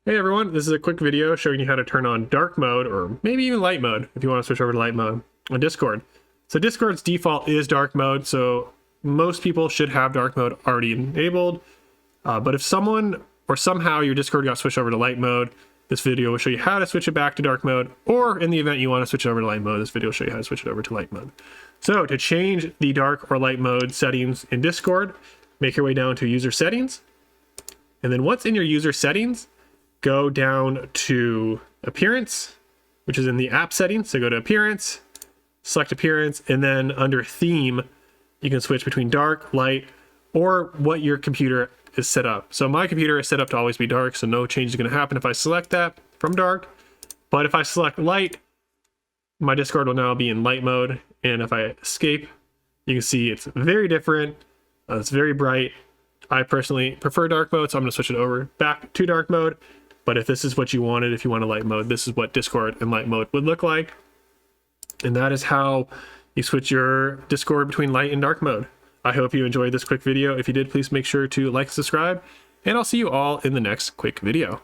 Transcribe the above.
Hey everyone, this is a quick video showing you how to turn on dark mode, or maybe even light mode if you want to switch over to light mode on Discord. So Discord's default is dark mode, so most people should have dark mode already enabled. But if someone or somehow your Discord got switched over to light mode, this video will show you how to switch it back to dark mode, or in the event you want to switch it over to light mode, this video will show you how to switch it over to light mode. So to change the dark or light mode settings in Discord, make your way down to user settings. And then once in your user settings, go down to appearance, which is in the app settings. So go to appearance, select appearance, and then under theme, you can switch between dark, light, or what your computer is set up. So my computer is set up to always be dark, so no change is going to happen if I select that from dark. But if I select light, my Discord will now be in light mode. And if I escape, you can see it's very different. It's very bright. I personally prefer dark mode, so I'm going to switch it over back to dark mode. But if this is what you wanted, if you want a light mode, this is what Discord and light mode would look like. And that is how you switch your Discord between light and dark mode. I hope you enjoyed this quick video. If you did, please make sure to like and subscribe, and I'll see you all in the next quick video.